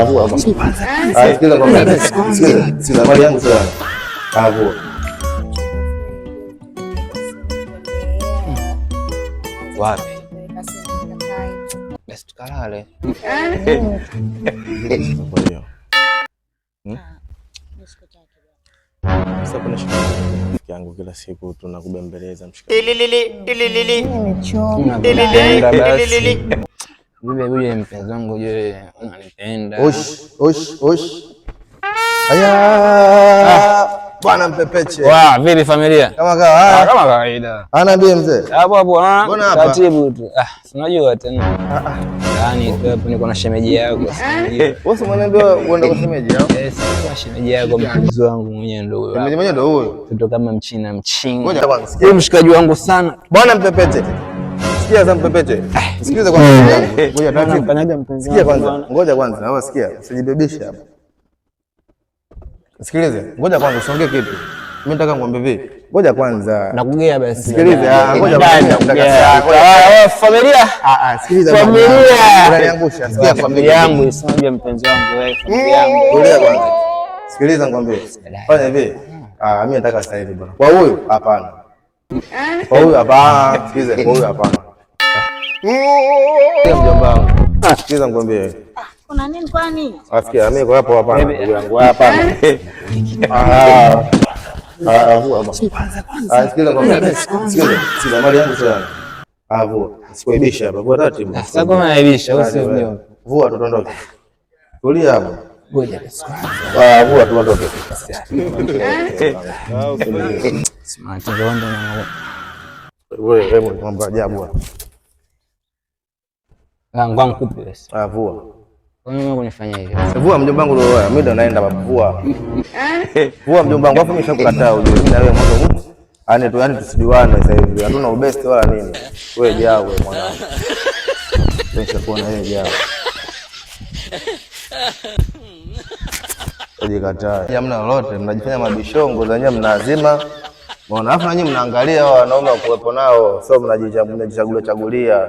Vua hapo. Sikiza kwa mimi. Sikiza mali yangu sana. Vua. Wapi? Basi tukalale. Sasa kuna shida yangu kila siku tunakubembeleza mshikaji. Yule mpenzi wangu yule unanipenda. Osh. Aya. Bwana Mpepeche. Vipi familia? Kama kawaida. Ana bie mzee. Hapo taratibu tu. Unajua tena. Yaani hapo niko na shemeji yako. Wewe unaniambia uende kwa shemeji yako? Kwa shemeji yako mpenzi wangu mwenyewe ndio huyo. Shemeji mwenyewe ndio huyo. Kutoka kama mchinga. Ngoja kwanza sikia. Wewe mshikaji wangu sana. Bwana Mpepeche. Sikia za Mpepeche. Sikiliza kwanza. Ngoja nafanyaga mpenzi wangu. Sikia kwanza. Ngoja kwanza. Hawa sikia. Usijibebishe hapa. Sikilize. Ngoja kwanza usiongee kitu. Mimi nataka ngombe vipi? Ngoja kwanza. Nakugea basi. Sikilize. Ngoja kwanza. Familia? Sikiliza. Familia. Unaniangusha. Sikia familia yangu isije mpenzi wangu wewe. Familia yangu. Tulia kwanza. Sikiliza ngombe. Fanya hivi. Mimi nataka sasa hivi bwana. Kwa huyu hapana. Kwa huyu hapana. Sikiliza. Kwa huyu hapana. Mjomba wangu. Sikiliza ngombe. Kuna nini kwani? Asikia mimi kwa hapo hapana. Ndugu yangu hapana. Vua. Sikiliza ngombe. Sikiliza mali yangu sana. Vua. Sikuibisha hapa. Vua taratibu. Sasa kama naibisha usio mjomba. Vua tutondoke. Tulia hapo. Ngoja basi. Vua tuondoke. Smart rondo na wewe mambo ajabu. Ngwangu kupi basi. Vua. Kwa nini unanifanyia hivyo? Vua mjomba wangu leo. Mimi ndo naenda vua. Vua mjomba wangu afu nimeshakukataa ujue. Mimi na wewe mwanzo. Yani tusijuane sasa hivi. Hatuna ubesti wala nini. Wewe jao wewe mwanangu. Nimeshakuona wewe jao. Ujikataa. Hamna lolote, mnajifanya mabishongo za nyinyi mnazima. Unaona, afu na nyinyi mnaangalia wanaume wa kuwepo nao, sio mnajichagulia.